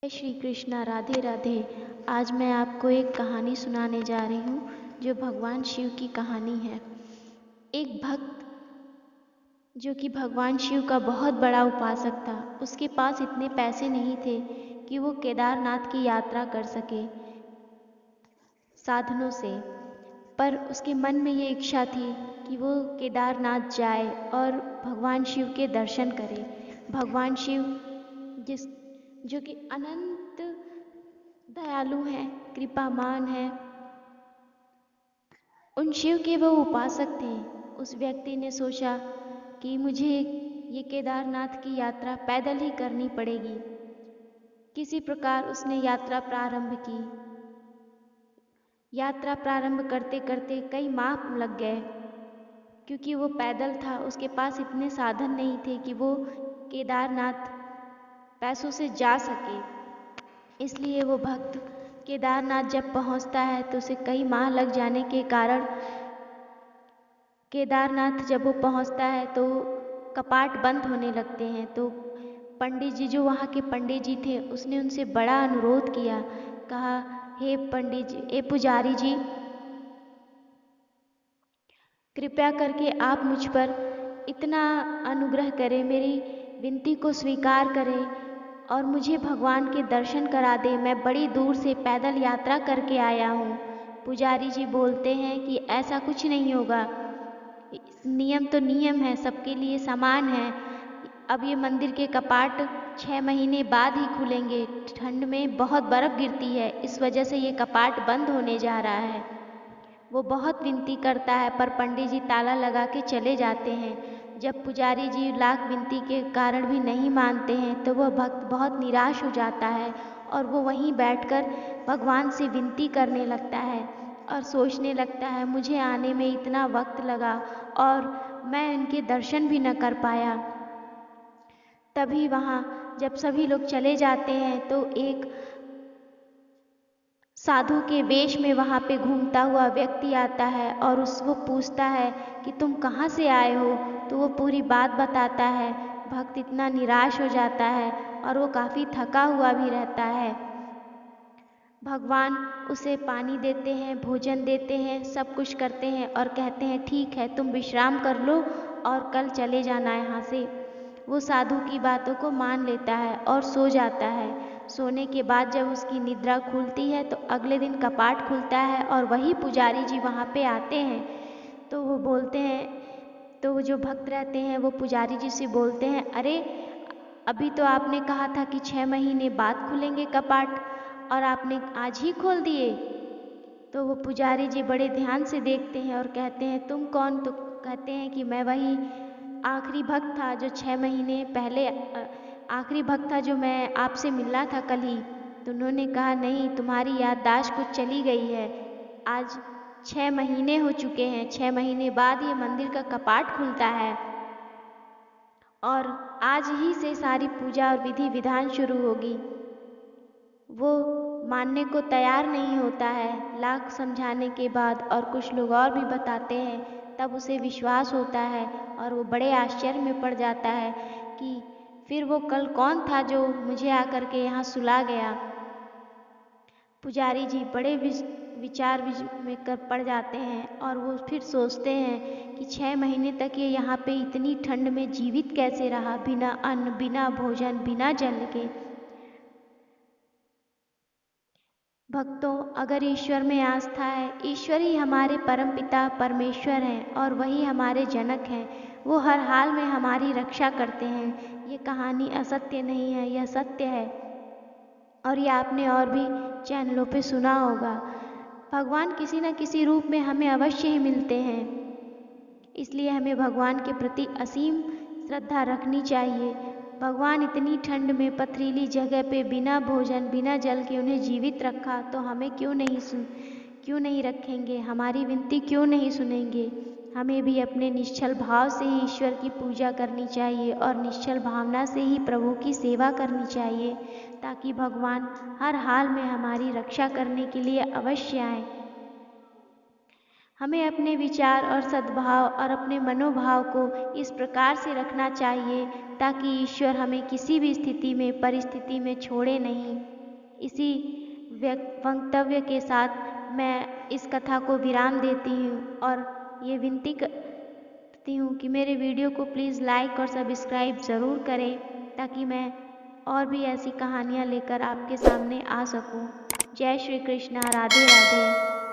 जय श्री कृष्णा। राधे राधे। आज मैं आपको एक कहानी सुनाने जा रही हूँ जो भगवान शिव की कहानी है। एक भक्त जो कि भगवान शिव का बहुत बड़ा उपासक था, उसके पास इतने पैसे नहीं थे कि वो केदारनाथ की यात्रा कर सके साधनों से। पर उसके मन में ये इच्छा थी कि वो केदारनाथ जाए और भगवान शिव के दर्शन करे। भगवान शिव जिस जो कि अनंत दयालु हैं, कृपामान हैं, उन शिव के वो उपासक थे। उस व्यक्ति ने सोचा कि मुझे ये केदारनाथ की यात्रा पैदल ही करनी पड़ेगी। किसी प्रकार उसने यात्रा प्रारंभ की। यात्रा प्रारंभ करते करते कई माह लग गए, क्योंकि वो पैदल था। उसके पास इतने साधन नहीं थे कि वो केदारनाथ पैसों से जा सके। इसलिए वो भक्त केदारनाथ जब पहुंचता है तो उसे कई माह लग जाने के कारण केदारनाथ जब वो पहुंचता है तो कपाट बंद होने लगते हैं। तो पंडित जी, जो वहाँ के पंडित जी थे, उसने उनसे बड़ा अनुरोध किया। कहा, हे पंडित जी, हे पुजारी जी, कृपया करके आप मुझ पर इतना अनुग्रह करें, मेरी विनती को स्वीकार करें और मुझे भगवान के दर्शन करा दें। मैं बड़ी दूर से पैदल यात्रा करके आया हूँ। पुजारी जी बोलते हैं कि ऐसा कुछ नहीं होगा, नियम तो नियम है, सबके लिए समान है। अब ये मंदिर के कपाट 6 महीने बाद ही खुलेंगे। ठंड में बहुत बर्फ गिरती है, इस वजह से ये कपाट बंद होने जा रहा है। वो बहुत विनती करता है, पर पंडित जी ताला लगा के चले जाते हैं। जब पुजारी जी लाख विनती के कारण भी नहीं मानते हैं तो वह भक्त बहुत निराश हो जाता है और वो वहीं बैठकर भगवान से विनती करने लगता है और सोचने लगता है, मुझे आने में इतना वक्त लगा और मैं इनके दर्शन भी न कर पाया। तभी वहाँ जब सभी लोग चले जाते हैं तो एक साधु के वेश में वहाँ पे घूमता हुआ व्यक्ति आता है और उसको पूछता है कि तुम कहाँ से आए हो। तो वो पूरी बात बताता है। भक्त इतना निराश हो जाता है और वो काफ़ी थका हुआ भी रहता है। भगवान उसे पानी देते हैं, भोजन देते हैं, सब कुछ करते हैं और कहते हैं, ठीक है, तुम विश्राम कर लो और कल चले जाना यहाँ से। वो साधु की बातों को मान लेता है और सो जाता है। सोने के बाद जब उसकी निद्रा खुलती है तो अगले दिन कपाट खुलता है और वही पुजारी जी वहाँ पे आते हैं। तो वो बोलते हैं, तो वो जो भक्त रहते हैं वो पुजारी जी से बोलते हैं, अरे अभी तो आपने कहा था कि 6 महीने बाद खुलेंगे कपाट और आपने आज ही खोल दिए। तो वो पुजारी जी बड़े ध्यान से देखते हैं और कहते हैं, तुम कौन? तो कहते हैं कि मैं वही आखिरी भक्त था जो 6 महीने पहले, आखिरी भक्त था जो मैं आपसे मिला था कल ही। तो उन्होंने कहा, नहीं, तुम्हारी याददाश्त कुछ चली गई है। आज 6 महीने हो चुके हैं, 6 महीने बाद ये मंदिर का कपाट खुलता है और आज ही से सारी पूजा और विधि विधान शुरू होगी। वो मानने को तैयार नहीं होता है। लाख समझाने के बाद और कुछ लोग और भी बताते हैं, तब उसे विश्वास होता है और वो बड़े आश्चर्य में पड़ जाता है कि फिर वो कल कौन था जो मुझे आकर के यहाँ सुला गया। पुजारी जी बड़े विचार में कर पड़ जाते हैं और वो फिर सोचते हैं कि 6 महीने तक ये यहाँ पे इतनी ठंड में जीवित कैसे रहा, बिना अन्न, बिना भोजन, बिना जल के। भक्तों, अगर ईश्वर में आस्था है, ईश्वर ही हमारे परमपिता परमेश्वर हैं और वही हमारे जनक हैं। वो हर हाल में हमारी रक्षा करते हैं। ये कहानी असत्य नहीं है, यह सत्य है और ये आपने और भी चैनलों पे सुना होगा। भगवान किसी न किसी रूप में हमें अवश्य ही मिलते हैं, इसलिए हमें भगवान के प्रति असीम श्रद्धा रखनी चाहिए। भगवान इतनी ठंड में पथरीली जगह पे बिना भोजन, बिना जल के उन्हें जीवित रखा, तो हमें क्यों नहीं रखेंगे? हमारी विनती क्यों नहीं सुनेंगे? हमें भी अपने निश्चल भाव से ही ईश्वर की पूजा करनी चाहिए और निश्चल भावना से ही प्रभु की सेवा करनी चाहिए, ताकि भगवान हर हाल में हमारी रक्षा करने के लिए अवश्य आए। हमें अपने विचार और सद्भाव और अपने मनोभाव को इस प्रकार से रखना चाहिए ताकि ईश्वर हमें किसी भी स्थिति में परिस्थिति में छोड़े नहीं। इसी वक्तव्य के साथ मैं इस कथा को विराम देती हूँ और ये विनती करती हूँ कि मेरे वीडियो को प्लीज़ लाइक और सब्सक्राइब ज़रूर करें ताकि मैं और भी ऐसी कहानियाँ लेकर आपके सामने आ सकूँ। जय श्री कृष्णा। राधे राधे।